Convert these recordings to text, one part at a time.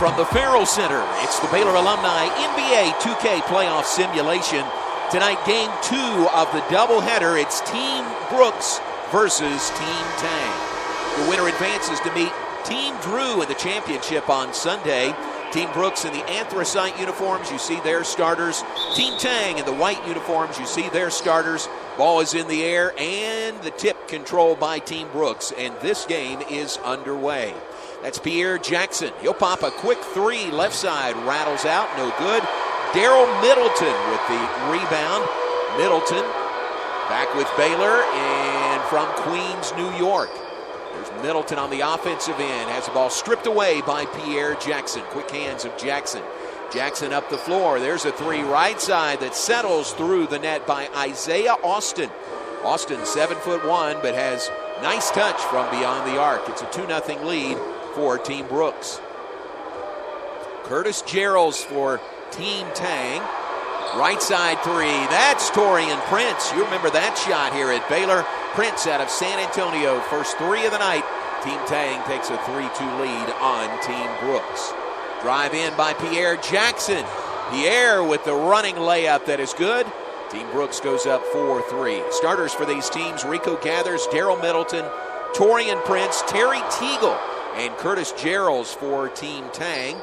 from the Farrell Center, it's the Baylor Alumni NBA 2K playoff simulation. Tonight, game 2 of the doubleheader. It's Team Brooks versus Team Tang. The winner advances to meet Team Drew in the championship on Sunday. Team Brooks in the anthracite uniforms, you see their starters. Team Tang in the white uniforms, you see their starters. Ball is in the air, and the tip controlled by Team Brooks, and this game is underway. That's Pierre Jackson. He'll pop a quick three, left side, rattles out, no good. Daryl Middleton with the rebound. Middleton back with Baylor and from Queens, New York. There's Middleton on the offensive end, has the ball stripped away by Pierre Jackson. Quick hands of Jackson. Jackson up the floor. There's a three right side that settles through the net by Isaiah Austin. Austin 7'1", but has nice touch from beyond the arc. It's a 2-0 lead for Team Brooks. Curtis Gerald's for Team Tang. Right side three. That's Torian Prince. You remember that shot here at Baylor. Prince out of San Antonio. First three of the night. Team Tang takes a 3-2 lead on Team Brooks. Drive in by Pierre Jackson. Pierre with the running layup that is good. Team Brooks goes up 4-3. Starters for these teams: Rico Gathers, Daryl Middleton, Torian Prince, Terry Teagle, and Curtis Geralds for Team Tang.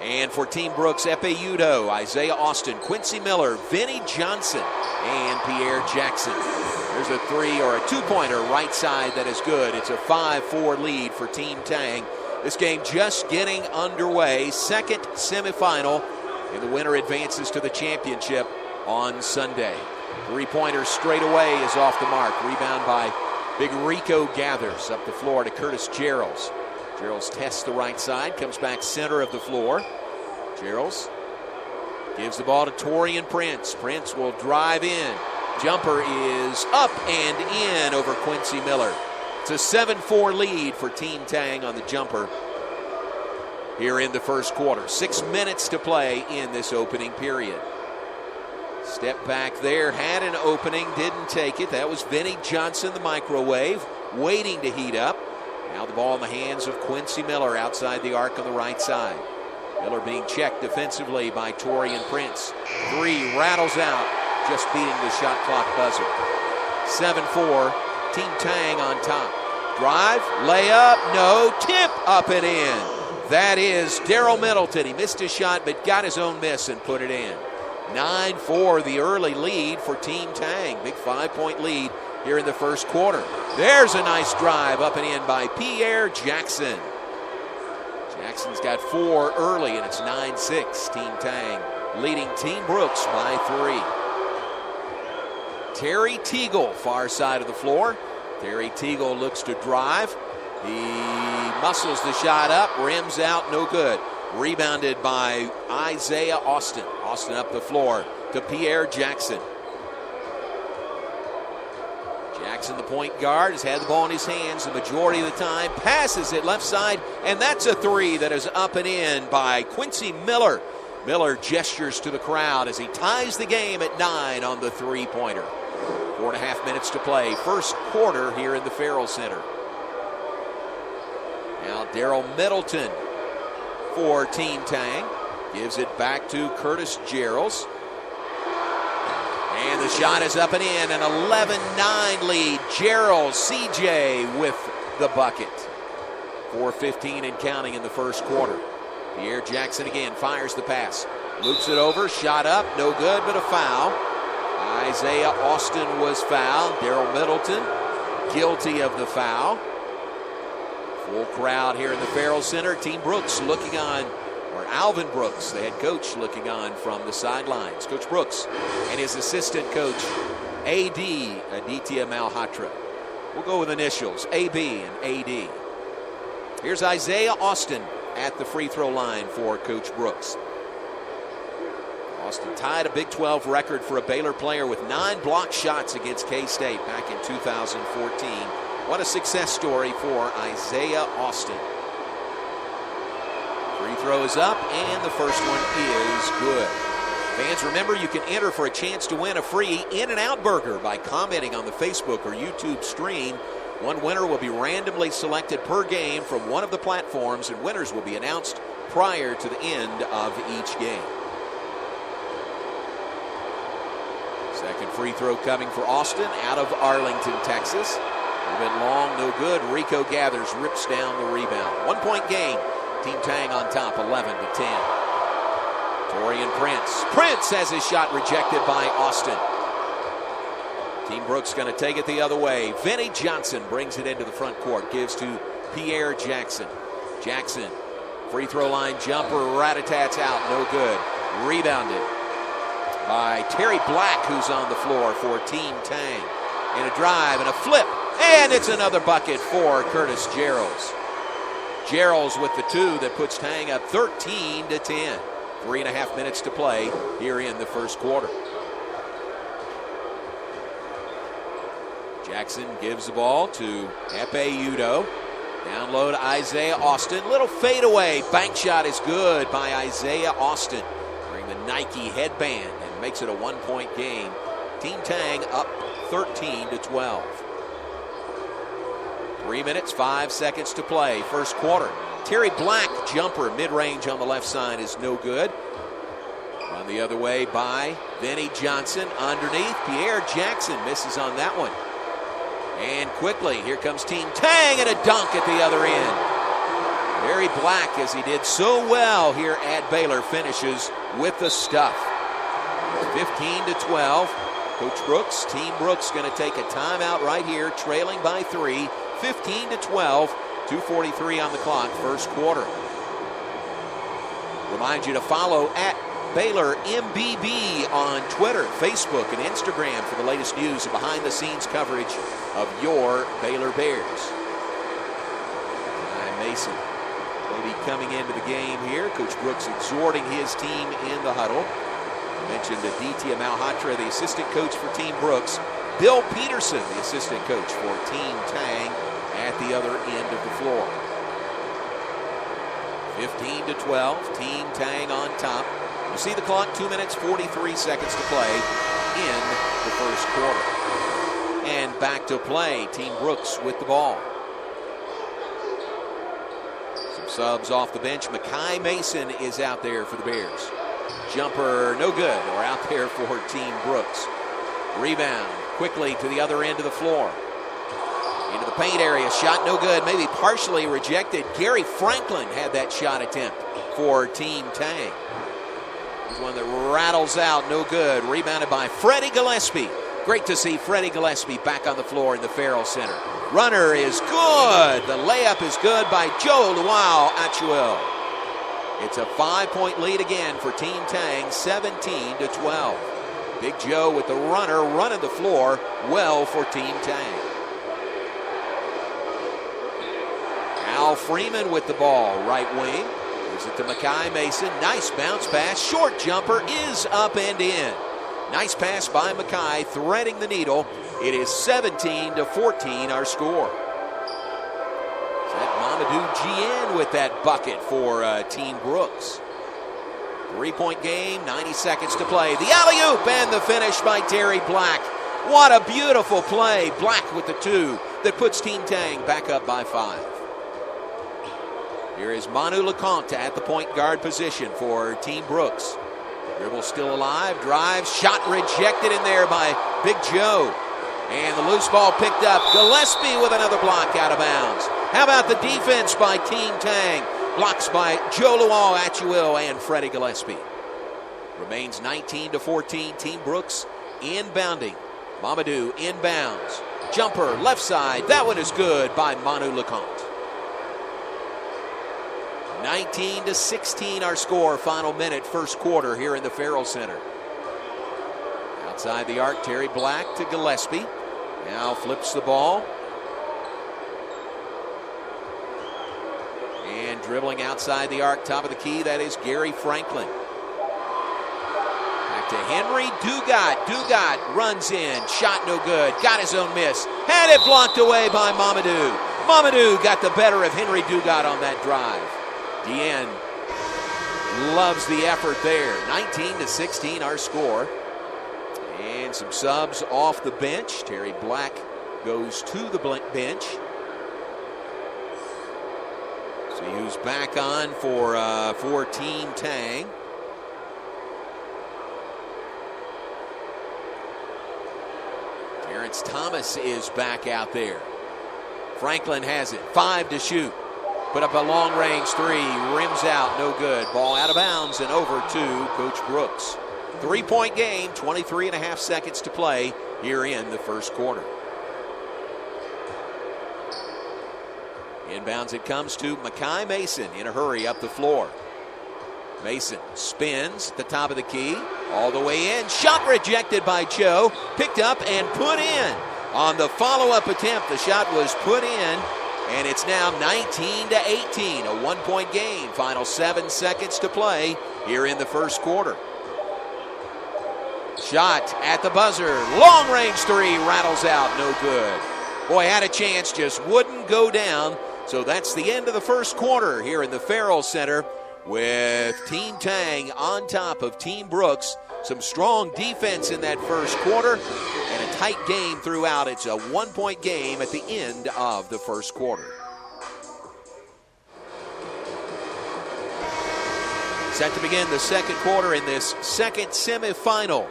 And for Team Brooks, Epe Udo, Isaiah Austin, Quincy Miller, Vinnie Johnson, and Pierre Jackson. There's a three or a two-pointer right side that is good. It's a 5-4 lead for Team Tang. This game just getting underway. Second semifinal, and the winner advances to the championship on Sunday. Three-pointer straight away is off the mark. Rebound by Big Rico Gathers up the floor to Curtis Geralds. Geralds tests the right side, comes back center of the floor. Geralds gives the ball to Torian Prince. Prince will drive in. Jumper is up and in over Quincy Miller. It's a 7-4 lead for Team Tang on the jumper here in the first quarter. 6 minutes to play in this opening period. Step back there, had an opening, didn't take it. That was Vinnie Johnson, the microwave, waiting to heat up. Now the ball in the hands of Quincy Miller outside the arc on the right side. Miller being checked defensively by Torian Prince. Three rattles out, just beating the shot clock buzzer. 7-4, Team Tang on top. Drive, layup, no, tip up and in. That is Daryl Middleton. He missed his shot, but got his own miss and put it in. 9-4, the early lead for Team Tang. Big 5-point lead here in the first quarter. There's a nice drive up and in by Pierre Jackson. Jackson's got 4 early, and it's 9-6. Team Tang leading Team Brooks by 3. Terry Teagle, far side of the floor. Terry Teagle looks to drive. He muscles the shot up, rims out, no good. Rebounded by Isaiah Austin. Austin up the floor to Pierre Jackson. Jackson, the point guard, has had the ball in his hands the majority of the time. Passes it left side, and that's a three that is up and in by Quincy Miller. Miller gestures to the crowd as he ties the game at 9 on the three-pointer. 4.5 minutes to play. First quarter here in the Farrell Center. Now Daryl Middleton for Team Tang. Gives it back to Curtis Geralds. And the shot is up and in, an 11-9 lead. Geralds, CJ with the bucket. 4:15 and counting in the first quarter. Pierre Jackson again fires the pass. Loops it over, shot up, no good, but a foul. Isaiah Austin was fouled. Daryl Middleton guilty of the foul. Full crowd here in the Farrell Center. Team Brooks looking on, or Alvin Brooks, the head coach, looking on from the sidelines. Coach Brooks and his assistant coach, A.D. Aditya Malhotra. We'll go with initials, A.B. and A.D. Here's Isaiah Austin at the free throw line for Coach Brooks. Austin tied a Big 12 record for a Baylor player with 9 blocked shots against K-State back in 2014. What a success story for Isaiah Austin. Free throw is up, and the first one is good. Fans, remember you can enter for a chance to win a free In-N-Out burger by commenting on the Facebook or YouTube stream. One winner will be randomly selected per game from one of the platforms, and winners will be announced prior to the end of each game. Second free throw coming for Austin out of Arlington, Texas. A little bit long, no good. Rico Gathers rips down the rebound. 1 point game. Team Tang on top, 11-10. Torian Prince. Prince has his shot rejected by Austin. Team Brooks going to take it the other way. Vinnie Johnson brings it into the front court. Gives to Pierre Jackson. Jackson, free throw line jumper, rat-a-tats out, no good. Rebounded by Terry Black, who's on the floor for Team Tang. In a drive and a flip, and it's another bucket for Curtis Geralds. Geralds with the two that puts Tang up 13-10. 3.5 minutes to play here in the first quarter. Jackson gives the ball to Epe Udo. Down low to Isaiah Austin. Little fadeaway. Bank shot is good by Isaiah Austin. Wearing the Nike headband and makes it a 1 point game. Team Tang up 13-12. 3 minutes, 5 seconds to play. First quarter. Terry Black jumper mid-range on the left side is no good. Run the other way by Vinnie Johnson. Underneath, Pierre Jackson misses on that one. And quickly, here comes Team Tang and a dunk at the other end. Terry Black, as he did so well here at Baylor, finishes with the stuff. 15-12. Coach Brooks, Team Brooks, going to take a timeout right here, trailing by 3. 15-12. 2:43 on the clock, first quarter. Remind you to follow at Baylor MBB on Twitter, Facebook, and Instagram for the latest news and behind-the-scenes coverage of your Baylor Bears. Mason will be coming into the game here. Coach Brooks exhorting his team in the huddle. I mentioned Aditya Malhotra, the assistant coach for Team Brooks. Bill Peterson, the assistant coach for Team Tang, at the other end of the floor. 15-12, Team Tang on top. You see the clock, 2 minutes, 43 seconds to play in the first quarter. And back to play, Team Brooks with the ball. Some subs off the bench. Makai Mason is out there for the Bears. Jumper, no good, or out there for Team Brooks. Rebound quickly to the other end of the floor. Into the paint area, shot no good, maybe partially rejected. Gary Franklin had that shot attempt for Team Tang. He's one that rattles out, no good. Rebounded by Freddie Gillespie. Great to see Freddie Gillespie back on the floor in the Farrell Center. Runner is good. The layup is good by Joe Luau Achuel. It's a 5-point lead again for Team Tang, 17-12. Big Joe with the runner running the floor well for Team Tang. Al Freeman with the ball, right wing. Gives it to Makai Mason. Nice bounce pass. Short jumper is up and in. Nice pass by Makai, threading the needle. It is 17-14, our score. That Mamadou Gian with that bucket for Team Brooks. 3-point game, 90 seconds to play. The alley-oop and the finish by Terry Black. What a beautiful play. Black with the two that puts Team Tang back up by 5. Here is Manu LeConte at the point guard position for Team Brooks. Dribble still alive, drive, shot rejected in there by Big Joe. And the loose ball picked up. Gillespie with another block out of bounds. How about the defense by Team Tang? Blocks by Joe Luau Achuel and Freddie Gillespie. Remains 19-14. Team Brooks inbounding. Mamadou inbounds. Jumper left side. That one is good by Manu LeConte. 19-16 our score, final minute, first quarter here in the Farrell Center. Outside the arc, Terry Black to Gillespie. Now flips the ball. And dribbling outside the arc, top of the key, that is Gary Franklin. Back to Henry Dugat. Dugat runs in, shot no good, got his own miss. Had it blocked away by Mamadou. Mamadou got the better of Henry Dugat on that drive. Deanne loves the effort there. 19-16 our score. And some subs off the bench. Terry Black goes to the bench. See who's back on for Team Tang. Terrence Thomas is back out there. Franklin has it. 5 to shoot. Put up a long-range 3. Rims out. No good. Ball out of bounds and over to Coach Brooks. 3-point game. 23.5 seconds to play here in the first quarter. Inbounds it comes to Makai Mason in a hurry up the floor. Mason spins at the top of the key. All the way in. Shot rejected by Cho. Picked up and put in. On the follow-up attempt, the shot was put in. And it's now 19 to 18. A 1-point game. Final 7 seconds to play here in the first quarter. Shot at the buzzer. Long-range 3 rattles out. No good. Boy, had a chance. Just wouldn't go down. So that's the end of the first quarter here in the Farrell Center with Team Tang on top of Team Brooks. Some strong defense in that first quarter and a tight game throughout. It's a 1-point game at the end of the first quarter. Set to begin the second quarter in this second semifinal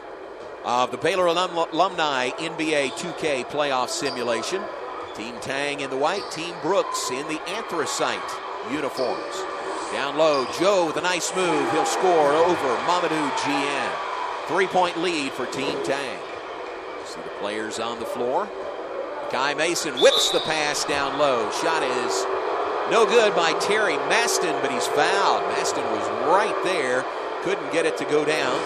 of the Baylor Alumni NBA 2K playoff simulation. Team Tang in the white, Team Brooks in the anthracite uniforms. Down low, Joe with a nice move. He'll score over Mamadou Gien. 3-point lead for Team Tang. See the players on the floor. Kai Mason whips the pass down low. Shot is no good by Terry Maston, but he's fouled. Maston was right there. Couldn't get it to go down.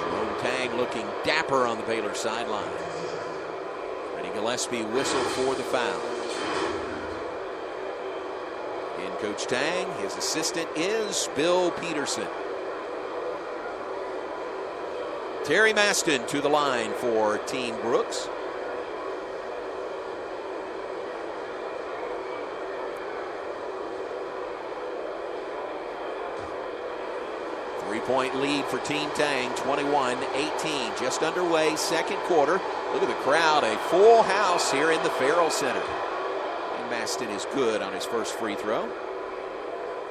Jerome Tang looking dapper on the Baylor sideline. Gillespie whistled for the foul. In Coach Tang, his assistant is Bill Peterson. Terry Maston to the line for Team Brooks. Three-point lead for Team Tang, 21-18. Just underway, second quarter. Look at the crowd, a full house here in the Farrell Center. And Maston is good on his first free throw.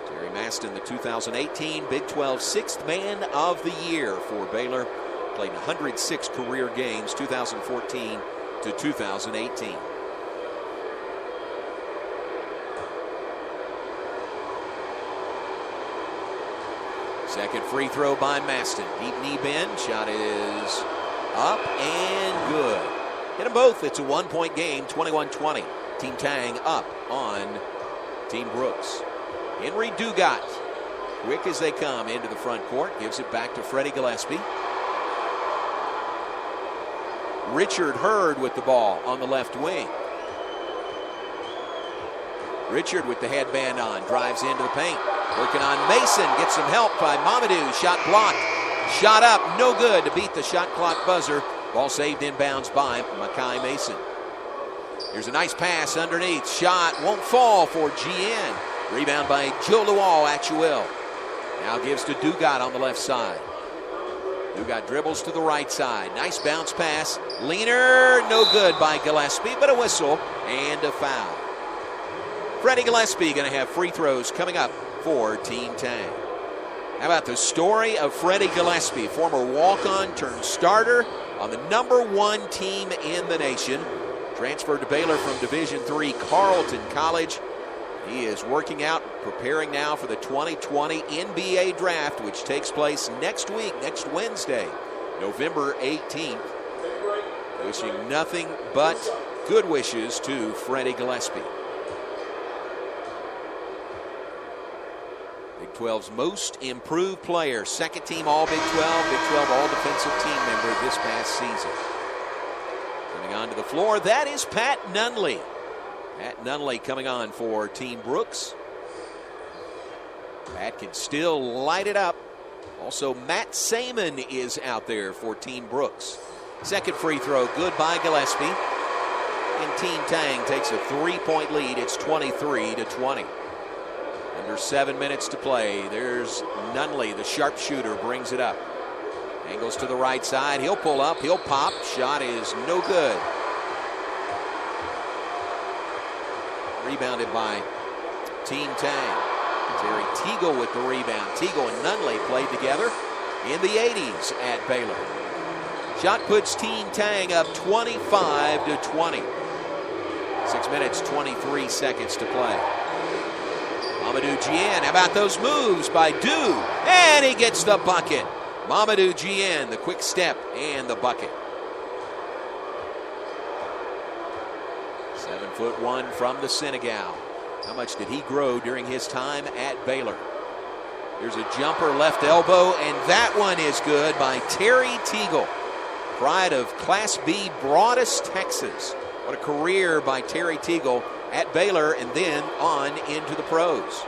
Terry Maston, the 2018 Big 12 Sixth Man of the Year for Baylor. Played 106 career games, 2014 to 2018. Second free throw by Maston. Deep knee bend. Shot is up and good. Hit them both. It's a 1-point game, 21-20. Team Tang up on Team Brooks. Henry Dugat, quick as they come into the front court, gives it back to Freddie Gillespie. Richard Hurd with the ball on the left wing. Richard with the headband on, drives into the paint. Working on Mason, gets some help by Mamadou. Shot blocked. Shot up, no good to beat the shot clock buzzer. Ball saved inbounds by Makai Mason. Here's a nice pass underneath. Shot won't fall for Gien. Rebound by Joe Luau Actuel. Now gives to Dugat on the left side. Dugat dribbles to the right side. Nice bounce pass. Leaner, no good by Gillespie, but a whistle and a foul. Freddie Gillespie going to have free throws coming up for Team Tang. How about the story of Freddie Gillespie, former walk-on turned starter on the #1 team in the nation. Transferred to Baylor from Division III Carleton College. He is working out, preparing now for the 2020 NBA draft, which takes place next week, next Wednesday, November 18th. Wishing nothing but good wishes to Freddie Gillespie. Big 12's most improved player, second team All Big 12, Big 12 All Defensive Team member this past season. Coming onto the floor, that is Pat Nunley. Pat Nunley coming on for Team Brooks. Pat can still light it up. Also, Matt Saman is out there for Team Brooks. Second free throw, good by Gillespie. And Team Tang takes a 3-point lead. It's 23-20. Under 7 minutes to play. There's Nunley, the sharpshooter, brings it up. Angles to the right side. He'll pull up. He'll pop. Shot is no good. Rebounded by Team Tang. Terry Teagle with the rebound. Teagle and Nunley played together in the 80s at Baylor. Shot puts Team Tang up 25-20. 6 minutes, 23 seconds to play. Mamadou Dieng, how about those moves by Du? And he gets the bucket. Mamadou Dieng, the quick step and the bucket. 7'1" from the Senegal. How much did he grow during his time at Baylor? Here's a jumper, left elbow, and that one is good by Terry Teagle. Pride of Class B Broadus, Texas. What a career by Terry Teagle at Baylor and then on into the pros.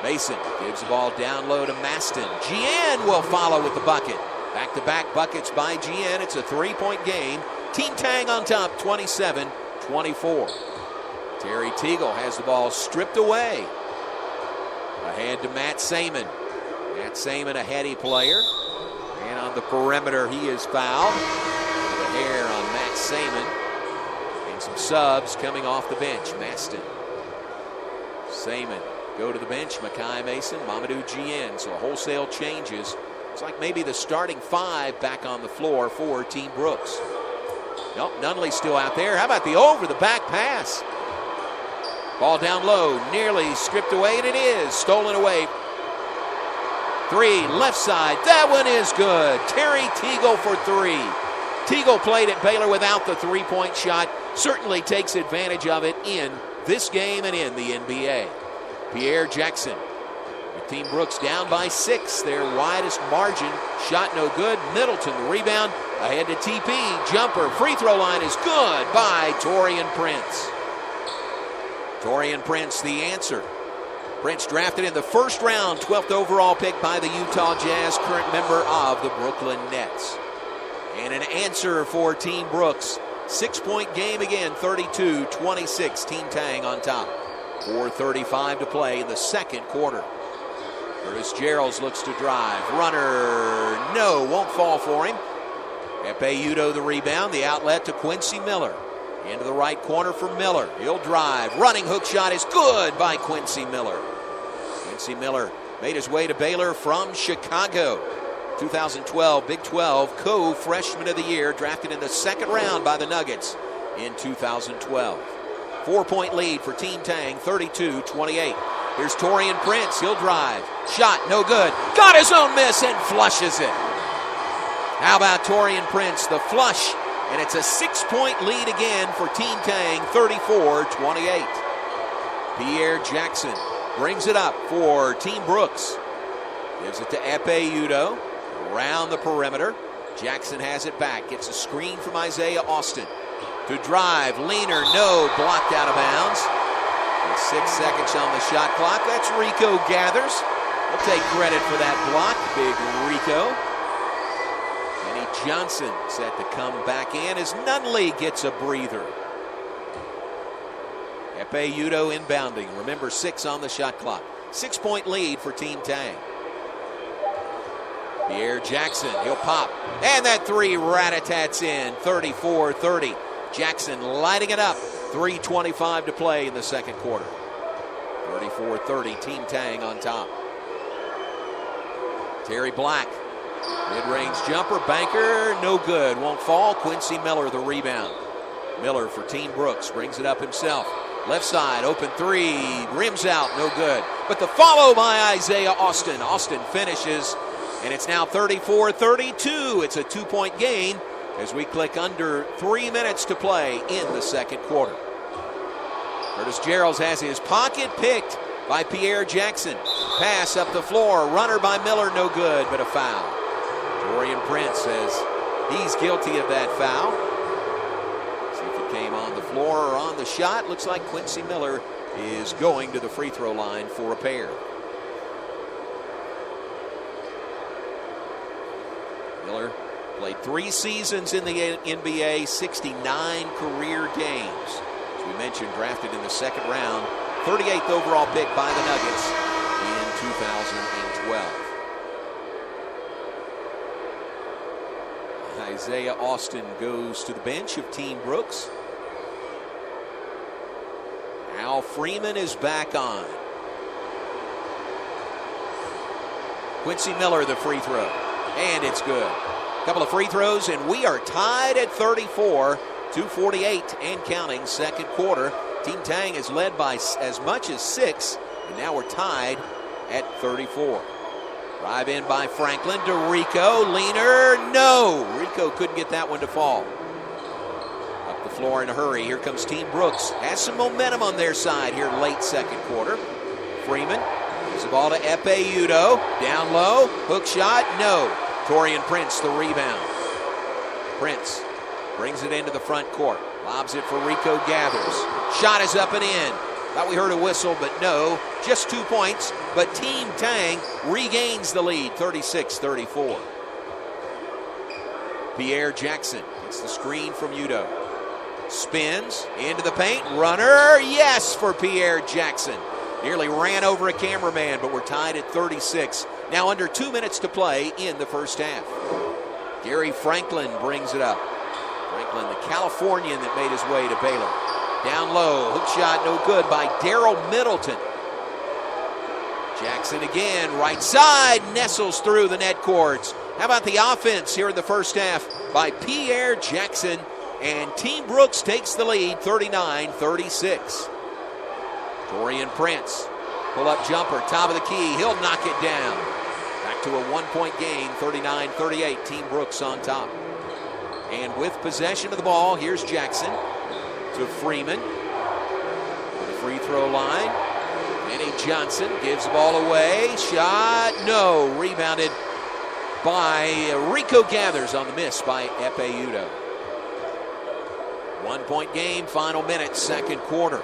Mason gives the ball down low to Maston. Dieng will follow with the bucket. Back-to-back buckets by Dieng. It's a three-point game. Team Tang on top, 27-24. Terry Teagle has the ball stripped away. Ahead to Matt Saman. Matt Saman, a heady player. And on the perimeter, he is fouled. The hair on Matt Saman. And some subs coming off the bench. Maston. Saman go to the bench. Makai Mason, Mamadou Dieng. So wholesale changes. It's like maybe the starting five back on the floor for Team Brooks. Nope, Nunley's still out there. How about the over-the-back pass? Ball down low, nearly stripped away, and it is stolen away. Three, left side. That one is good. Terry Teagle for three. Teagle played at Baylor without the three-point shot. Certainly takes advantage of it in this game and in the NBA. Pierre Jackson with Team Brooks down by 6. Their widest margin. Shot no good. Middleton the rebound. Ahead to TP. Jumper. Free throw line is good by Taurean Prince. Taurean Prince the answer. Prince drafted in the first round, 12th overall pick by the Utah Jazz, current member of the Brooklyn Nets. And an answer for Team Brooks. 6-point game again, 32-26. Team Tang on top. 4:35 to play in the second quarter. Curtis Geralds looks to drive. Runner, no, won't fall for him. Epe Udoh the rebound, the outlet to Quincy Miller. Into the right corner for Miller. He'll drive. Running hook shot is good by Quincy Miller. Quincy Miller made his way to Baylor from Chicago. 2012 Big 12 co-freshman of the year, drafted in the second round by the Nuggets in 2012. 4-point lead for Team Tang, 32-28. Here's Taurean Prince. He'll drive. Shot, no good. Got his own miss and flushes it. How about Taurean Prince? The flush. And it's a 6-point lead again for Team Tang, 34-28. Pierre Jackson brings it up for Team Brooks. Gives it to Epe Udoh. Around the perimeter. Jackson has it back. Gets a screen from Isaiah Austin. To drive. Leaner, no. Blocked out of bounds. With 6 seconds on the shot clock. That's Rico Gathers. We'll take credit for that block. Big Rico. Johnson set to come back in as Nunley gets a breather. Epe Udoh inbounding. Remember, 6 on the shot clock. 6-point lead for Team Tang. Pierre Jackson, he'll pop. And that three rat-a-tats in. 34-30. Jackson lighting it up. 3:25 to play in the second quarter. 34-30. Team Tang on top. Terry Black. Mid-range jumper, banker, no good, won't fall. Quincy Miller the rebound. Miller for Team Brooks, brings it up himself. Left side, open three, rims out, no good. But the follow by Isaiah Austin. Austin finishes, and it's now 34-32. It's a 2-point gain as we click under 3 minutes to play in the second quarter. Curtis Geralds has his pocket picked by Pierre Jackson. Pass up the floor, runner by Miller, no good, but a foul. Taurean Prince says he's guilty of that foul. See if it came on the floor or on the shot. Looks like Quincy Miller is going to the free throw line for a pair. Miller played 3 seasons in the NBA, 69 career games. As we mentioned, drafted in the second round, 38th overall pick by the Nuggets in 2012. Isaiah Austin goes to the bench of Team Brooks. Al Freeman is back on. Quincy Miller, the free throw. And it's good. A couple of free throws, and we are tied at 34, 2:48 and counting, second quarter. Team Tang is led by as much as 6, and now we're tied at 34. Drive in by Franklin to Rico. Leaner, no. Rico couldn't get that one to fall. Up the floor in a hurry. Here comes Team Brooks. Has some momentum on their side here late second quarter. Freeman gives the ball to Epe Udo. Down low. Hook shot, no. Torian Prince the rebound. Prince brings it into the front court. Lobs it for Rico Gathers. Shot is up and in. Thought we heard a whistle, but no. Just 2 points, but Team Tang regains the lead, 36-34. Pierre Jackson gets the screen from Udo. Spins into the paint. Runner, yes, for Pierre Jackson. Nearly ran over a cameraman, but we're tied at 36. Now under 2 minutes to play in the first half. Gary Franklin brings it up. Franklin, the Californian that made his way to Baylor. Down low, hook shot no good by Darrell Middleton. Jackson again, right side, nestles through the net cords. How about the offense here in the first half by Pierre Jackson, and Team Brooks takes the lead, 39-36. Torian Prince, pull-up jumper, top of the key, he'll knock it down. Back to a 1-point game, 39-38, Team Brooks on top. And with possession of the ball, here's Jackson to Freeman to the free throw line. Benny Johnson gives the ball away. Shot, no. Rebounded by Rico Gathers on the miss by Epe Udo. 1-point game, final minute, second quarter.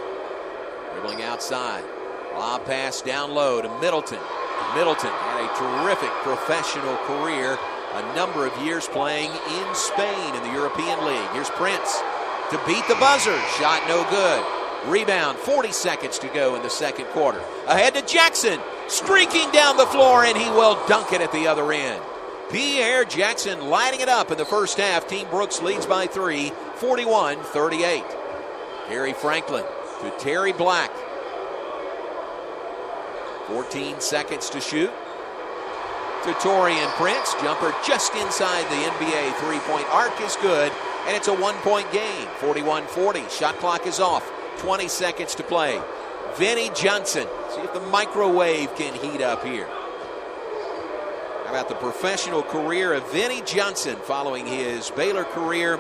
Dribbling outside. Lob pass down low to Middleton. Middleton had a terrific professional career, a number of years playing in Spain in the European League. Here's Prince to beat the buzzer. Shot no good. Rebound, 40 seconds to go in the second quarter. Ahead to Jackson, streaking down the floor, and he will dunk it at the other end. Pierre Jackson lighting it up in the first half. Team Brooks leads by 3, 41-38. Gary Franklin to Terry Black. 14 seconds to shoot. To Torian Prince. Jumper just inside the NBA three-point arc is good, and it's a 1-point game, 41-40. Shot clock is off. 20 seconds to play. Vinnie Johnson. See if the microwave can heat up here. How about the professional career of Vinnie Johnson following his Baylor career?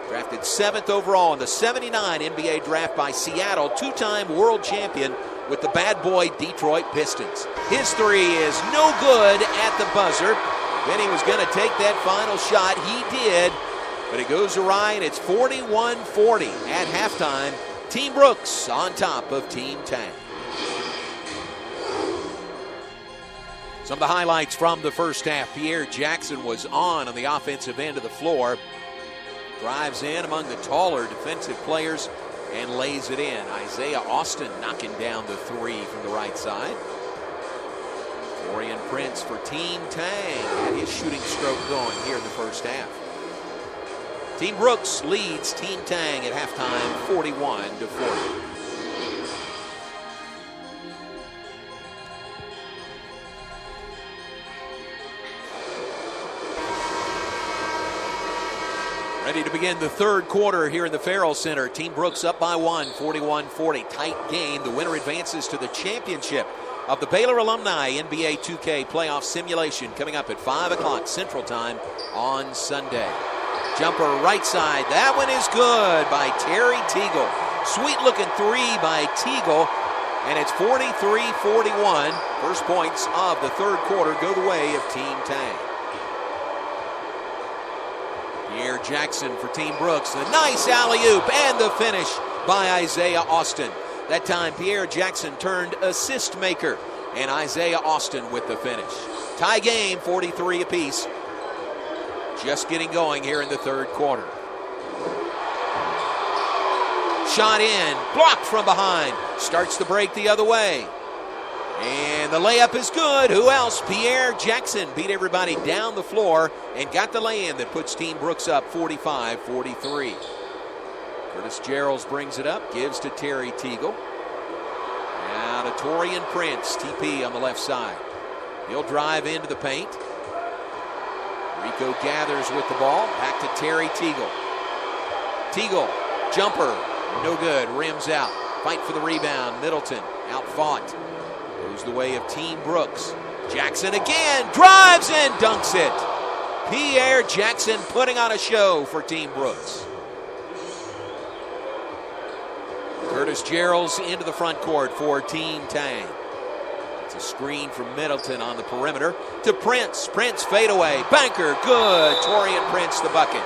Drafted 7th overall in the 79 NBA draft by Seattle. Two-time world champion with the bad boy Detroit Pistons. His three is no good at the buzzer. Vinnie was going to take that final shot. He did, but it goes awry, and it's 41-40 at halftime. Team Brooks on top of Team Tang. Some of the highlights from the first half. Pierre Jackson was on the offensive end of the floor. Drives in among the taller defensive players and lays it in. Isaiah Austin knocking down the three from the right side. Torian Prince for Team Tang had his shooting stroke going here in the first half. Team Brooks leads Team Tang at halftime, 41-40. Ready to begin the third quarter here in the Farrell Center. Team Brooks up by 1, 41-40. Tight game. The winner advances to the championship of the Baylor Alumni NBA 2K playoff simulation coming up at 5 o'clock Central Time on Sunday. Jumper right side. That one is good by Terry Teagle. Sweet looking three by Teagle. And it's 43-41. First points of the third quarter go the way of Team Tang. Pierre Jackson for Team Brooks. The nice alley-oop and the finish by Isaiah Austin. That time Pierre Jackson turned assist maker. And Isaiah Austin with the finish. Tie game, 43 apiece. Just getting going here in the third quarter. Shot in, blocked from behind. Starts the break the other way. And the layup is good. Who else? Pierre Jackson beat everybody down the floor and got the lay-in that puts Team Brooks up 45-43. Curtis Geralds brings it up, gives to Terry Teagle. Now to Torian Prince, TP on the left side. He'll drive into the paint. Rico gathers with the ball. Back to Terry Teagle. Teagle, jumper, no good, rims out. Fight for the rebound, Middleton, out fought. Goes the way of Team Brooks. Jackson again, drives and dunks it. Pierre Jackson putting on a show for Team Brooks. Curtis Gerald's into the front court for Team Tang. It's a screen from Middleton on the perimeter to Prince. Prince fadeaway, banker, good. Torian Prince the bucket.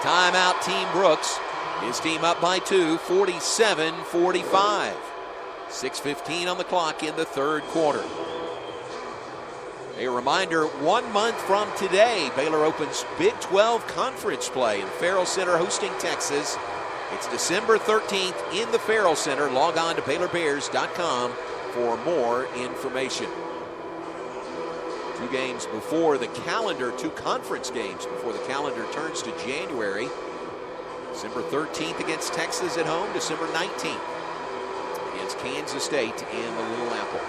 Timeout, Team Brooks. His team up by 2, 47-45. 6:15 on the clock in the third quarter. A reminder, 1 month from today, Baylor opens Big 12 conference play in Farrell Center hosting Texas. It's December 13th in the Farrell Center. Log on to BaylorBears.com for more information. 2 games before the calendar, 2 conference games before the calendar turns to January. December 13th against Texas at home, December 19th against Kansas State in the Little Apple.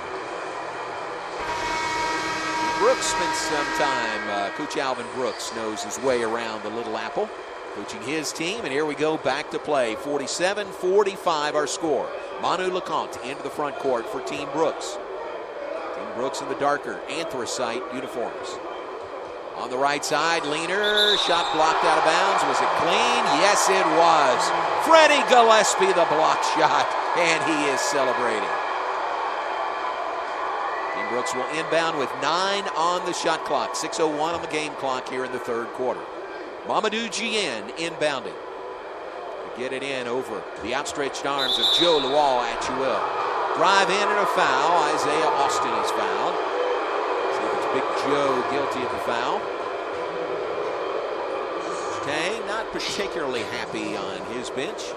Brooks spent some time, Coach Alvin Brooks knows his way around the Little Apple, coaching his team, and here we go back to play. 47-45 our score. Manu LeConte into the front court for Team Brooks. Team Brooks in the darker anthracite uniforms. On the right side, Leaner, shot blocked out of bounds. Was it clean? Yes, it was. Freddie Gillespie, the block shot, and he is celebrating. Team Brooks will inbound with 9 on the shot clock. 6:01 on the game clock here in the third quarter. Mamadou Gien inbounding. Get it in over the outstretched arms of Joe Lual-Achuil. Drive in and a foul. Isaiah Austin is fouled. See if it's Big Joe guilty of the foul. Tang not particularly happy on his bench.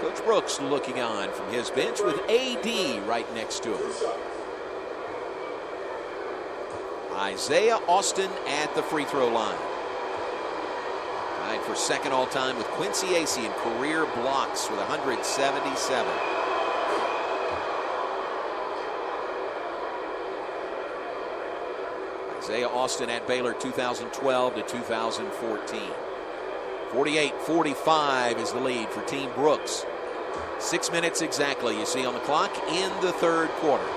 Coach Brooks looking on from his bench with AD right next to him. Isaiah Austin at the free throw line. Tied for second all time with Quincy Acey in career blocks with 177. Isaiah Austin at Baylor 2012 to 2014. 48-45 is the lead for Team Brooks. 6 minutes exactly you see on the clock in the third quarter.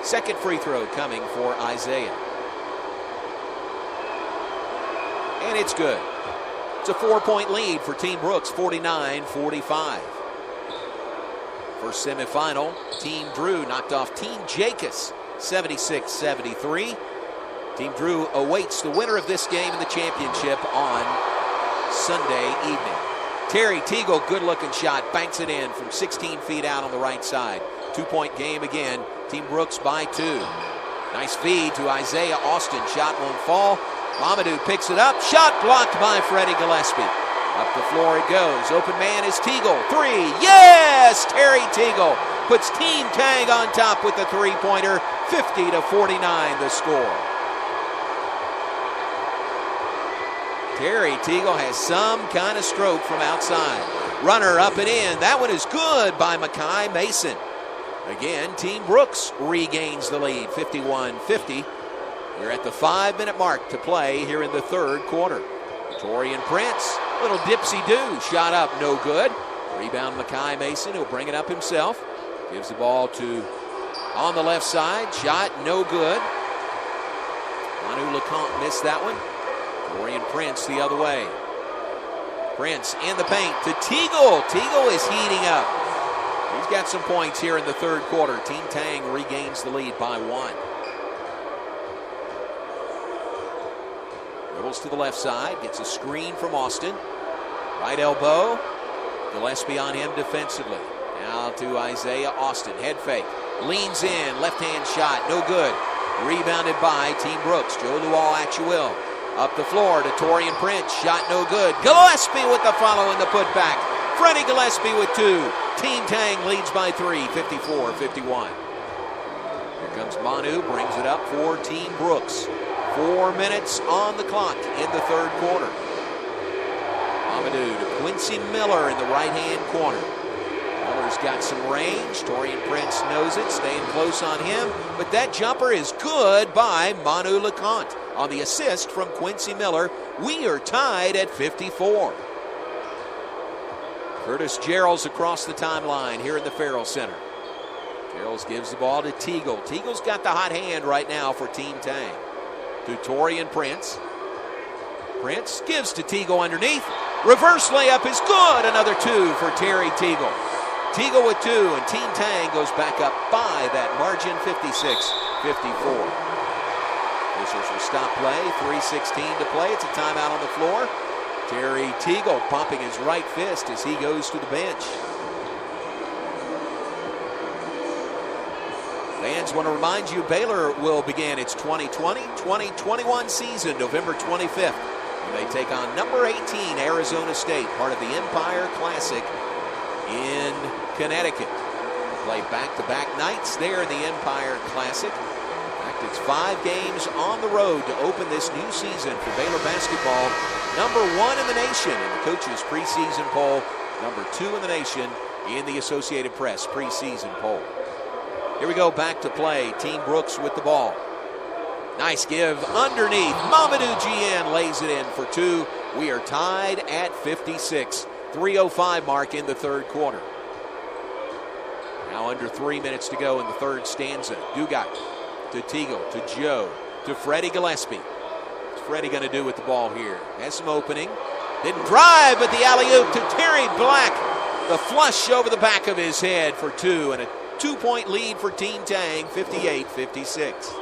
Second free throw coming for Isaiah. And it's good. It's a 4-point lead for Team Brooks, 49-45. First semifinal, Team Drew knocked off Team Jacobs, 76-73. Team Drew awaits the winner of this game in the championship on Sunday evening. Terry Teagle, good-looking shot, banks it in from 16 feet out on the right side. 2-point game again. Team Brooks by 2. Nice feed to Isaiah Austin. Shot won't fall. Mamadou picks it up. Shot blocked by Freddie Gillespie. Up the floor it goes. Open man is Teagle. 3. Yes! Terry Teagle puts Team Tang on top with the three-pointer. 50-49 the score. Terry Teagle has some kind of stroke from outside. Runner up and in. That one is good by Makai Mason. Again, Team Brooks regains the lead, 51-50. We're at the 5-minute mark to play here in the third quarter. Torian Prince, little dipsy-do, shot up, no good. Rebound Makai Mason, he'll bring it up himself. Gives the ball to on the left side, shot no good. Manu LeConte missed that one. Torian Prince the other way. Prince in the paint to Teagle. Teagle is heating up. He's got some points here in the third quarter. Team Tang regains the lead by 1. Dribbles to the left side, gets a screen from Austin. Right elbow. Gillespie on him defensively. Now to Isaiah Austin. Head fake. Leans in. Left-hand shot. No good. Rebounded by Team Brooks. Joe Lual-Achuil. Up the floor to Torian Prince. Shot no good. Gillespie with the follow and the putback. Freddie Gillespie with 2. Team Tang leads by 3, 54-51. Here comes Manu, brings it up for Team Brooks. 4 minutes on the clock in the third quarter. Mamadou to Quincy Miller in the right-hand corner. Miller's got some range. Taurean Prince knows it, staying close on him. But that jumper is good by Manu LeConte on the assist from Quincy Miller. We are tied at 54. Curtis Gerald's across the timeline here in the Farrell Center. Gerald gives the ball to Teagle. Teagle's got the hot hand right now for Team Tang. To Taurean Prince. Prince gives to Teagle underneath. Reverse layup is good. Another two for Terry Teagle. Teagle with two, and Team Tang goes back up by that margin, 56-54. Officials will stop play, 3:16 to play. It's a timeout on the floor. Terry Teagle pumping his right fist as he goes to the bench. Fans want to remind you Baylor will begin its 2020-2021 season November 25th. When they take on number 18 Arizona State, part of the Empire Classic in Connecticut. They play back-to-back nights there in the Empire Classic. In fact, it's 5 games on the road to open this new season for Baylor basketball. Number 1 in the nation in the coaches' preseason poll. Number 2 in the nation in the Associated Press preseason poll. Here we go, back to play. Team Brooks with the ball. Nice give underneath. Mamadou Gian lays it in for 2. We are tied at 56. 3:05 mark in the third quarter. Now under 3 minutes to go in the third stanza. Dugat to Teagle, to Joe, to Freddie Gillespie. What's Freddie going to do with the ball here? Has some opening. Didn't drive, but the alley-oop to Terry Black. The flush over the back of his head for 2, and a 2-point lead for Team Tang, 58-56.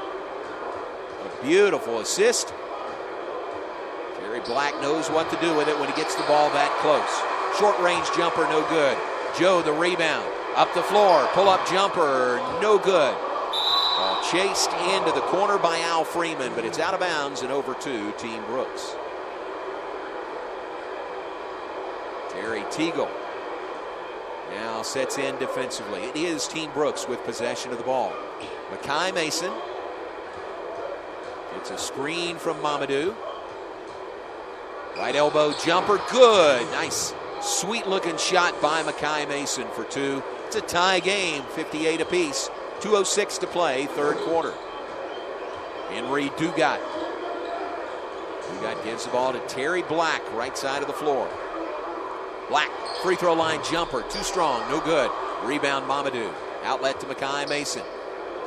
A beautiful assist. Terry Black knows what to do with it when he gets the ball that close. Short-range jumper, no good. Joe, the rebound. Up the floor, pull-up jumper, no good. Ball chased into the corner by Al Freeman, but it's out of bounds and over to Team Brooks. Terry Teagle now sets in defensively. It is Team Brooks with possession of the ball. Makai Mason. It's a screen from Mamadou. Right elbow jumper, good. Nice, sweet-looking shot by Makai Mason for 2. It's a tie game, 58 apiece. 2:06 to play, third quarter. Henry Dugat. Dugat gives the ball to Terry Black, right side of the floor. Black, free throw line jumper, too strong, no good. Rebound Mamadou. Outlet to Makai Mason.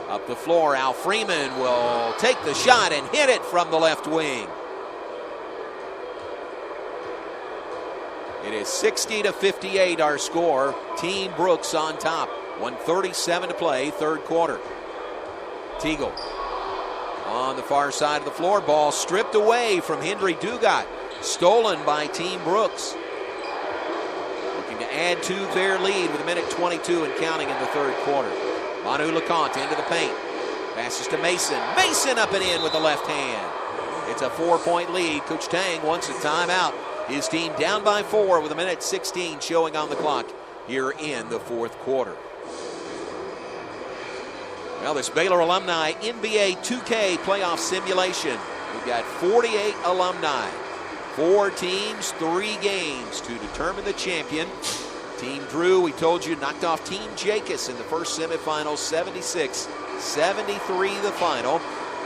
Up the floor, Al Freeman will take the shot and hit it from the left wing. It is 60-58 our score. Team Brooks on top. 1:37 to play, third quarter. Teagle on the far side of the floor. Ball stripped away from Henry Dugat. Stolen by Team Brooks. Looking to add to their lead with 1:22 and counting in the third quarter. Manu LeConte into the paint. Passes to Mason. Mason up and in with the left hand. It's a 4-point lead. Coach Tang wants a timeout. His team down by 4 with 1:16 showing on the clock here in the fourth quarter. Well, this Baylor Alumni NBA 2K playoff simulation. We've got 48 alumni. 4 teams, 3 games to determine the champion. Team Drew, we told you, knocked off Team Jacobs in the first semifinal, 76-73 the final.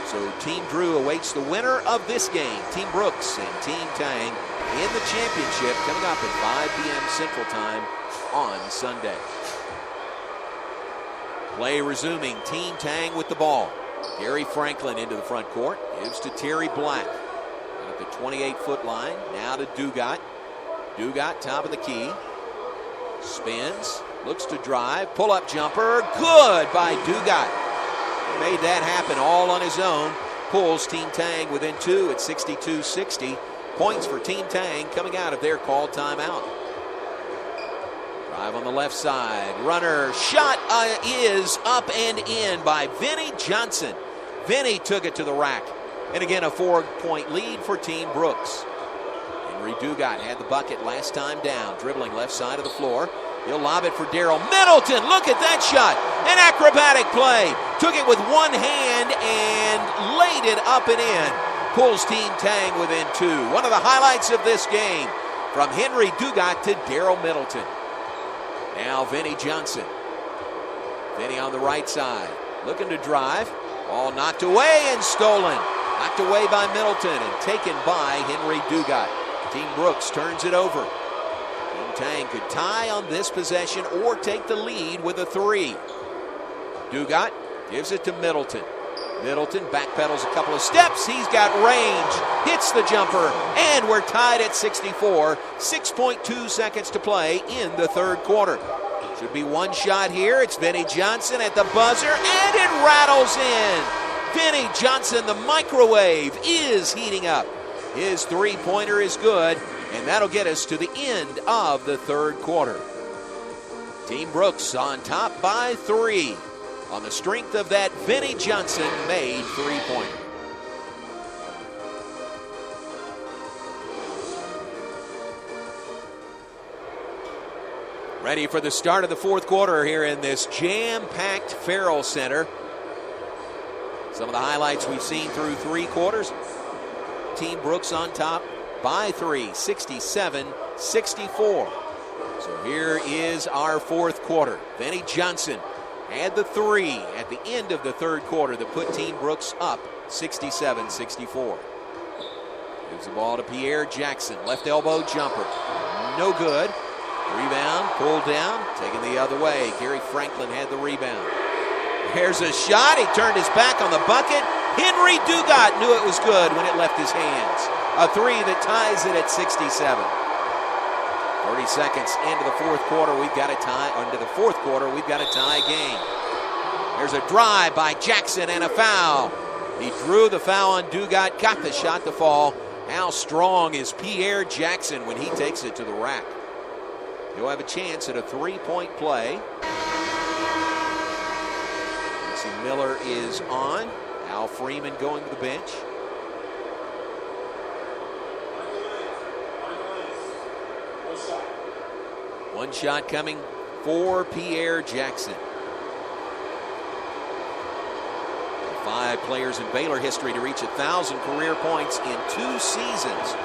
So Team Drew awaits the winner of this game, Team Brooks and Team Tang, in the championship coming up at 5 p.m. Central Time on Sunday. Play resuming. Team Tang with the ball. Gary Franklin into the front court. Gives to Terry Black. At the 28-foot line. Now to Dugat. Dugat, top of the key. Spins. Looks to drive. Pull-up jumper. Good by Dugat. Made that happen all on his own. Pulls Team Tang within 2 at 62-60. Points for Team Tang coming out of their called timeout. Drive on the left side. Runner shot is up and in by Vinnie Johnson. Vinnie took it to the rack. And again, a 4-point lead for Team Brooks. Henry Dugat had the bucket last time down. Dribbling left side of the floor. He'll lob it for Daryl Middleton. Look at that shot. An acrobatic play. Took it with one hand and laid it up and in. Pulls Team Tang within 2. One of the highlights of this game from Henry Dugat to Daryl Middleton. Now Vinnie Johnson. Vinnie on the right side, looking to drive. Ball knocked away and stolen. Knocked away by Middleton and taken by Henry Dugat. Team Brooks turns it over. Team Tang could tie on this possession or take the lead with a three. Dugat gives it to Middleton. Middleton backpedals a couple of steps. He's got range, hits the jumper, and we're tied at 64. 6.2 seconds to play in the third quarter. Should be one shot here. It's Vinnie Johnson at the buzzer, and it rattles in. Vinnie Johnson, the microwave, is heating up. His three-pointer is good, and that'll get us to the end of the third quarter. Team Brooks on top by 3 on the strength of that Vinnie Johnson made three-pointer. Ready for the start of the fourth quarter here in this jam-packed Farrell Center. Some of the highlights we've seen through three quarters. Team Brooks on top by 3, 67-64. So here is our fourth quarter. Vinnie Johnson had the three at the end of the third quarter that put Team Brooks up 67-64. Gives the ball to Pierre Jackson. Left elbow jumper. No good. Rebound, pulled down, taken the other way. Gary Franklin had the rebound. There's a shot. He turned his back on the bucket. Henry Dugat knew it was good when it left his hands. A three that ties it at 67. 30 seconds into the fourth quarter, we've got a tie. Into the fourth quarter, we've got a tie game. There's a drive by Jackson and a foul. He drew the foul on Dugat, got the shot to fall. How strong is Pierre Jackson when he takes it to the rack? He'll have a chance at a three-point play. Quincy Miller is on. Al Freeman going to the bench. One shot coming for Pierre Jackson. 5 players in Baylor history to reach 1,000 career points in 2 seasons.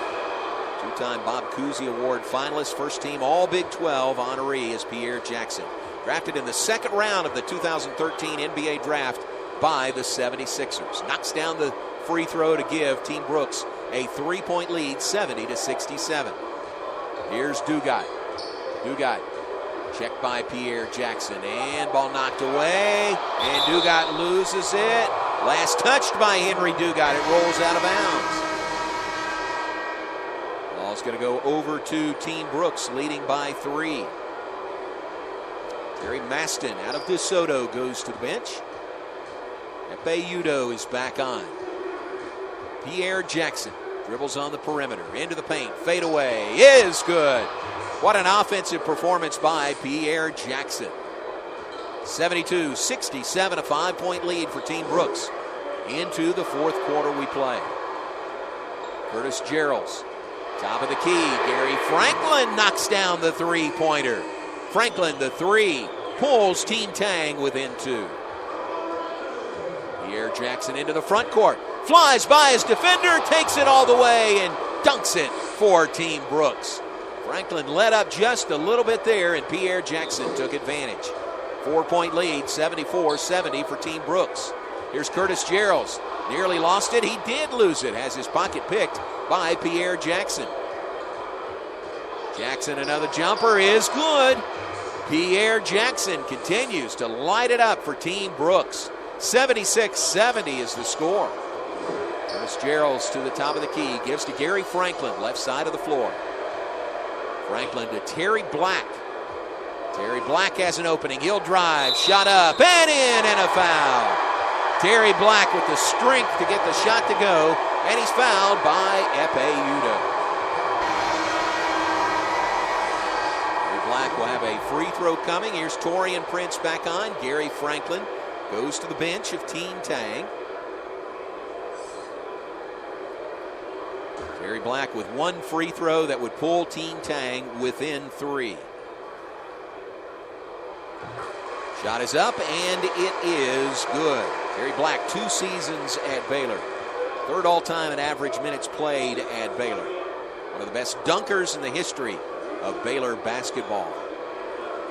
Two-time Bob Cousy Award finalist, first team All Big 12 honoree is Pierre Jackson. Drafted in the second round of the 2013 NBA draft by the 76ers. Knocks down the free throw to give Team Brooks a 3-point lead, 70-67. Here's Dugat. Dugat checked by Pierre Jackson, and ball knocked away, and Dugat loses it. Last touched by Henry Dugat. It rolls out of bounds. Ball's going to go over to Team Brooks, leading by 3. Terry Maston out of DeSoto goes to the bench. Epe Udo is back on. Pierre Jackson dribbles on the perimeter, into the paint, fade away, is good. What an offensive performance by Pierre Jackson. 72-67, a 5-point lead for Team Brooks. Into the fourth quarter we play. Curtis Geralds, top of the key. Gary Franklin knocks down the three-pointer. Franklin, the three, pulls Team Tang within 2. Pierre Jackson into the front court. Flies by his defender, takes it all the way, and dunks it for Team Brooks. Franklin let up just a little bit there, and Pierre Jackson took advantage. 4-point lead, 74-70 for Team Brooks. Here's Curtis Geralds. Nearly lost it. He did lose it. Has his pocket picked by Pierre Jackson. Jackson, another jumper, is good. Pierre Jackson continues to light it up for Team Brooks. 76-70 is the score. Curtis Geralds to the top of the key. Gives to Gary Franklin, left side of the floor. Franklin to Terry Black. Terry Black has an opening. He'll drive. Shot up and in, and a foul. Terry Black with the strength to get the shot to go, and he's fouled by Epe Udo. Terry Black will have a free throw coming. Here's Torian Prince back on. Gary Franklin goes to the bench of Team Tang. Terry Black with one free throw that would pull Team Tang within 3. Shot is up, and it is good. Terry Black, 2 seasons at Baylor. 3rd all-time in average minutes played at Baylor. One of the best dunkers in the history of Baylor basketball.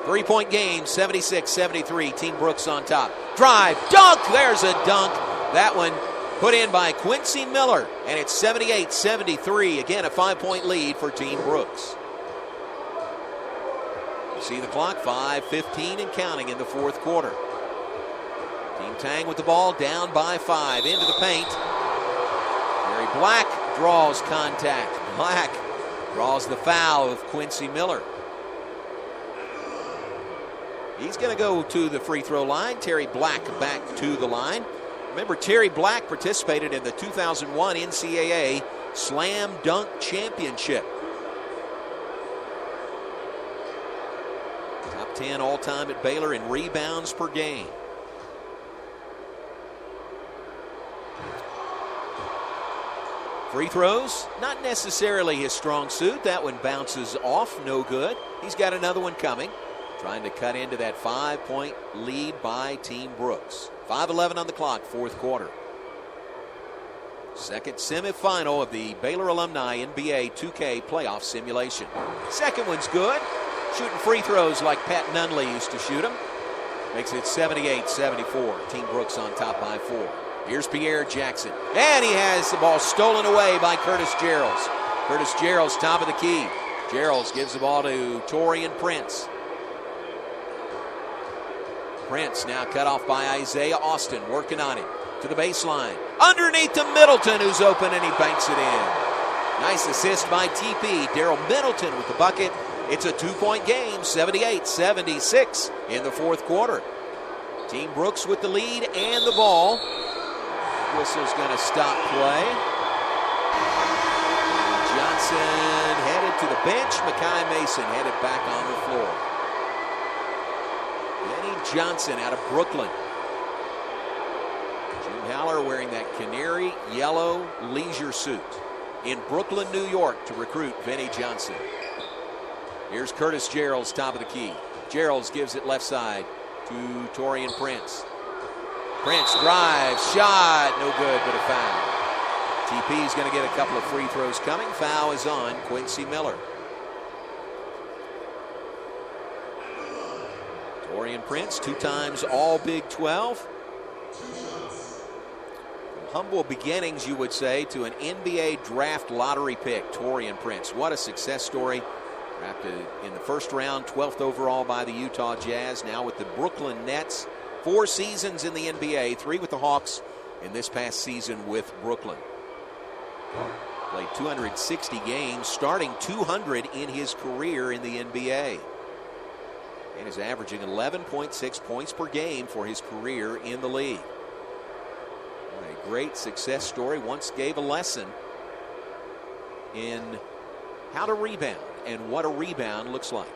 3-point game, 76-73. Team Brooks on top. Drive, dunk. There's a dunk. That one put in by Quincy Miller, and it's 78-73. Again, a 5-point lead for Team Brooks. You see the clock, 5:15 and counting in the fourth quarter. Team Tang with the ball, down by 5, into the paint. Terry Black draws contact. Black draws the foul of Quincy Miller. He's going to go to the free throw line. Terry Black back to the line. Remember, Terry Black participated in the 2001 NCAA Slam Dunk Championship. Top 10 all-time at Baylor in rebounds per game. Free throws, not necessarily his strong suit. That one bounces off, no good. He's got another one coming. Trying to cut into that 5-point lead by Team Brooks. 5:11 on the clock, fourth quarter. Second semifinal of the Baylor Alumni NBA 2K playoff simulation. Second one's good. Shooting free throws like Pat Nunley used to shoot them. Makes it 78-74. Team Brooks on top by 4. Here's Pierre Jackson. And he has the ball stolen away by Curtis Geralds. Curtis Geralds, top of the key. Geralds gives the ball to Taurean Prince. Prince now cut off by Isaiah Austin, working on it to the baseline. Underneath to Middleton, who's open, and he banks it in. Nice assist by TP. Daryl Middleton with the bucket. It's a 2-point game, 78-76 in the fourth quarter. Team Brooks with the lead and the ball. Whistle's going to stop play. Johnson headed to the bench. Makai Mason headed back on the floor. Johnson out of Brooklyn. Jim Haller wearing that canary yellow leisure suit in Brooklyn, New York to recruit Vinnie Johnson. Here's Curtis Geralds, top of the key. Geralds gives it left side to Taurean Prince. Prince drives, shot, no good, but a foul. TP is going to get a couple of free throws coming. Foul is on Quincy Miller. Taurean Prince, 2 times all Big 12. From humble beginnings, you would say, to an NBA draft lottery pick, Taurean Prince. What a success story. Drafted in the first round, 12th overall by the Utah Jazz. Now with the Brooklyn Nets. 4 seasons in the NBA, 3 with the Hawks, and this past season with Brooklyn. Played 260 games, starting 200 in his career in the NBA. And is averaging 11.6 points per game for his career in the league. What a great success story. Once gave a lesson in how to rebound and what a rebound looks like.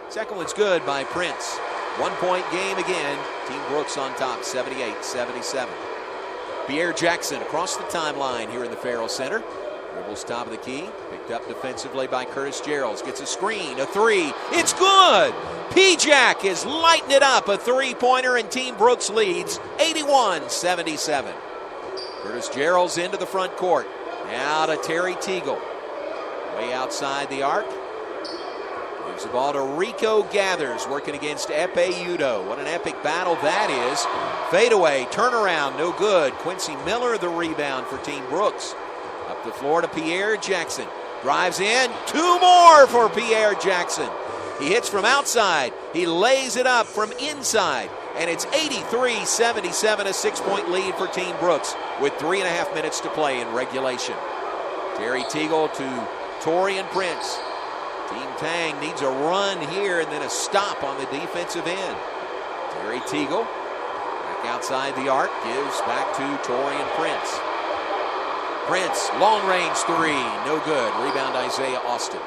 Second one's good by Prince. 1-point game again. Team Brooks on top, 78-77. Pierre Jackson across the timeline here in the Farrell Center. Dribbles top of the key. Picked up defensively by Curtis Geralds. Gets a screen, a 3. It's good! P-Jack is lighting it up. A 3-pointer, and Team Brooks leads 81-77. Curtis Geralds into the front court. Now to Terry Teagle. Way outside the arc. Gives the ball to Rico Gathers, working against Epe Udo. What an epic battle that is. Fadeaway, turnaround, no good. Quincy Miller the rebound for Team Brooks. Up the floor to Pierre Jackson. Drives in. 2 more for Pierre Jackson. He hits from outside. He lays it up from inside. And it's 83-77, a 6-point lead for Team Brooks with 3.5 minutes to play in regulation. Terry Teagle to Taurean Prince. Team Tang needs a run here and then a stop on the defensive end. Terry Teagle back outside the arc, gives back to Taurean Prince. Prince, long range 3, no good. Rebound Isaiah Austin.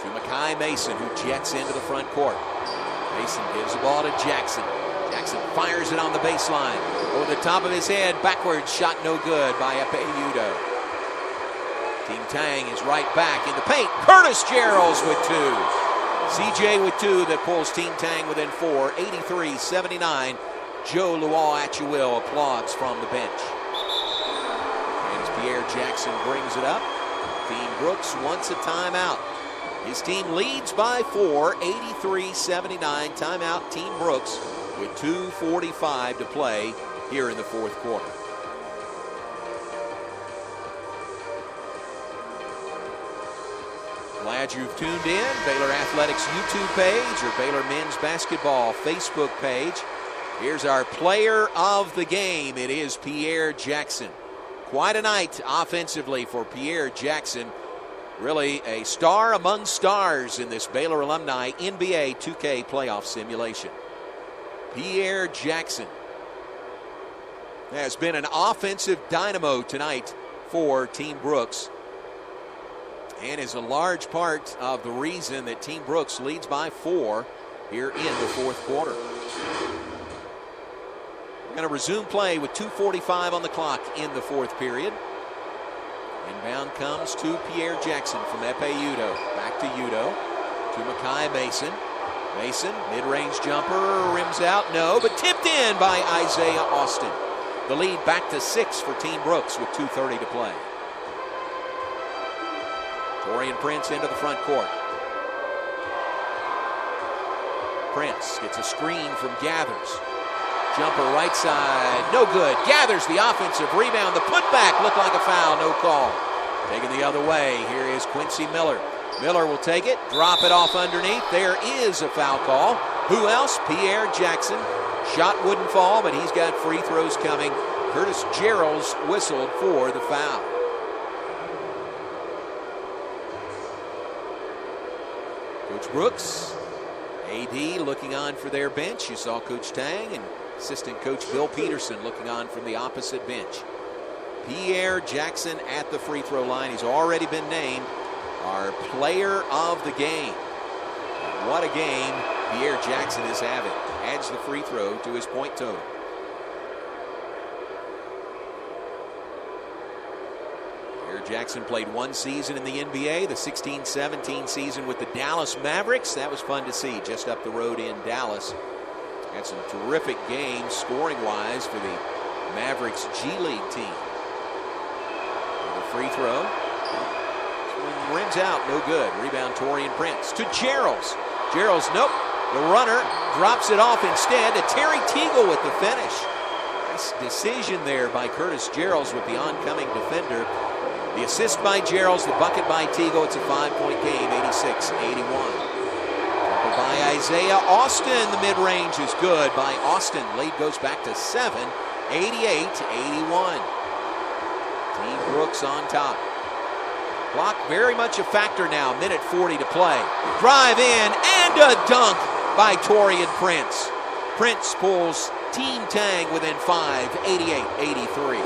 To Makai Mason, who jets into the front court. Mason gives the ball to Jackson. Jackson fires it on the baseline. Over the top of his head, backwards shot no good by Epe Udo. Team Tang is right back in the paint. Curtis Geralds with 2. CJ with 2 that pulls Team Tang within 4. 83-79. Joe Luau-Achuil applauds from the bench. And as Pierre Jackson brings it up, Team Brooks wants a timeout. His team leads by 4, 83-79. Timeout, Team Brooks, with 2:45 to play here in the fourth quarter. Glad you've tuned in. Baylor Athletics YouTube page or Baylor Men's Basketball Facebook page. Here's our player of the game. It is Pierre Jackson. Quite a night offensively for Pierre Jackson. Really a star among stars in this Baylor Alumni NBA 2K playoff simulation. Pierre Jackson has been an offensive dynamo tonight for Team Brooks, and is a large part of the reason that Team Brooks leads by 4 here in the fourth quarter. We're going to resume play with 2:45 on the clock in the fourth period. Inbound comes to Pierre Jackson from Epe Udo. Back to Udo. To Makai Mason. Mason, mid-range jumper, rims out, no, but tipped in by Isaiah Austin. The lead back to 6 for Team Brooks with 2:30 to play. Taurean Prince into the front court. Prince gets a screen from Gathers. Jumper right side, no good. Gathers the offensive rebound. The putback looked like a foul, no call. Taken the other way, here is Quincy Miller. Miller will take it, drop it off underneath. There is a foul call. Who else? Pierre Jackson. Shot wouldn't fall, but he's got free throws coming. Curtis Gerald's whistled for the foul. Coach Brooks, AD looking on for their bench. You saw Coach Tang and assistant coach Bill Peterson looking on from the opposite bench. Pierre Jackson at the free throw line. He's already been named our player of the game. And what a game Pierre Jackson is having. Adds the free throw to his point total. Pierre Jackson played one season in the NBA, the 16-17 season with the Dallas Mavericks. That was fun to see just up the road in Dallas. Had some terrific games scoring-wise for the Mavericks G League team. The free throw. Rims out, no good. Rebound Taurean Prince to Geralds. Geralds, nope. The runner drops it off instead to Terry Teagle with the finish. Nice decision there by Curtis Geralds with the oncoming defender. The assist by Geralds, the bucket by Teagle. It's a 5-point game, 86-81. By Isaiah Austin, the mid-range is good by Austin. Lead goes back to 7, 88-81. Team Brooks on top. Clock very much a factor now. Minute 40 to play. Drive in and a dunk by Taurean Prince. Prince pulls Team Tang within 5, 88-83.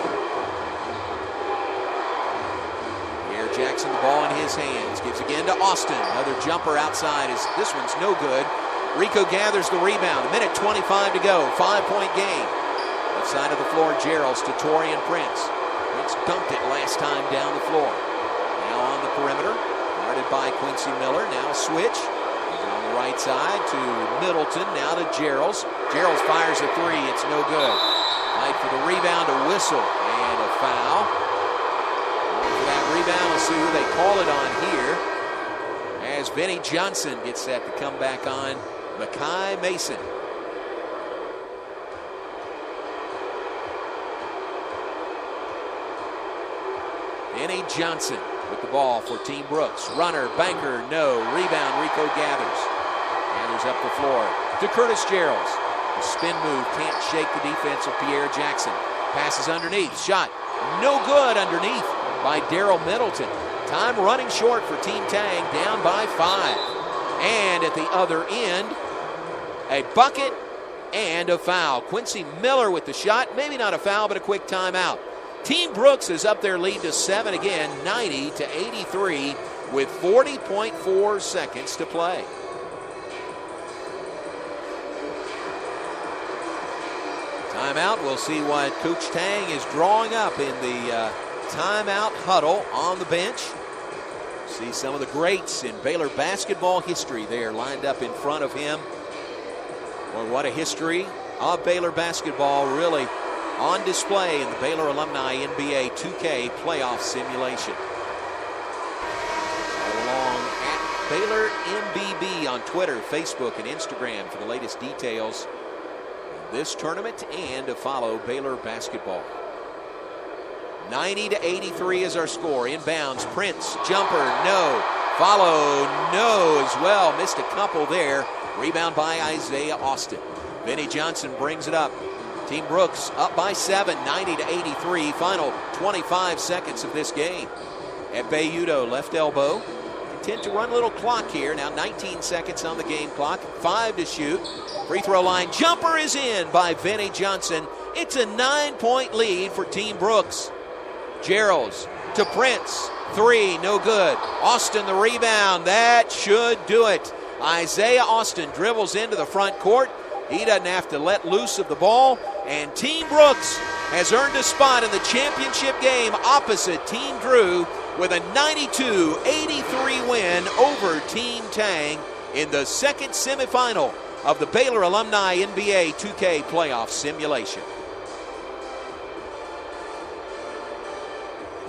Pierre Jackson, the ball in his hands. Gives again to Austin. Another jumper outside. This one's no good. Rico gathers the rebound. A minute 25 to go. 5-point game. Left side of the floor, Geralds to Taurean Prince. Prince dunked it last time down the floor. Now on the perimeter, guarded by Quincy Miller. Now a switch. On the right side to Middleton. Now to Geralds. Geralds fires a three. It's no good. Fight for the rebound, a whistle, and a foul. For that rebound, we'll see who they call it on here. As Benny Johnson gets set to come back on Makai Mason. Benny Johnson with the ball for Team Brooks. Runner, banker, no. Rebound, Rico Gathers. Gathers up the floor to Curtis Geralds. The spin move can't shake the defense of Pierre Jackson. Passes underneath. Shot no good underneath by Daryl Middleton. Time running short for Team Tang, down by 5. And at the other end, a bucket and a foul. Quincy Miller with the shot. Maybe not a foul, but a quick timeout. Team Brooks is up their lead to 7 again, 90-83, with 40.4 seconds to play. Timeout. We'll see what Coach Tang is drawing up in the timeout huddle on the bench. See some of the greats in Baylor basketball history there lined up in front of him. Boy, what a history of Baylor basketball, really on display in the Baylor Alumni NBA 2K playoff simulation. All along at Baylor MBB on Twitter, Facebook, and Instagram for the latest details of this tournament and to follow Baylor basketball. 90-83 is our score. Inbounds, Prince, jumper, no. Follow, no as well. Missed a couple there. Rebound by Isaiah Austin. Vinnie Johnson brings it up. Team Brooks up by 7, 90-83. Final 25 seconds of this game. At Bayudo, left elbow. Intent to run a little clock here. Now 19 seconds on the game clock. 5 to shoot. Free throw line. Jumper is in by Vinnie Johnson. It's a 9-point lead for Team Brooks. Geralds to Prince. 3, no good. Austin the rebound. That should do it. Isaiah Austin dribbles into the front court. He doesn't have to let loose of the ball. And Team Brooks has earned a spot in the championship game opposite Team Drew with a 92-83 win over Team Tang in the second semifinal of the Baylor Alumni NBA 2K playoff simulation.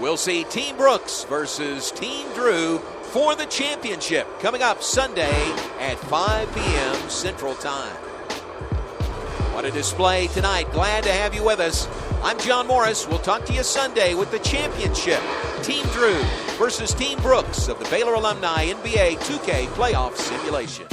We'll see Team Brooks versus Team Drew for the championship coming up Sunday at 5 p.m. Central Time. What a display tonight. Glad to have you with us. I'm John Morris. We'll talk to you Sunday with the championship. Team Drew versus Team Brooks of the Baylor Alumni NBA 2K playoff simulation.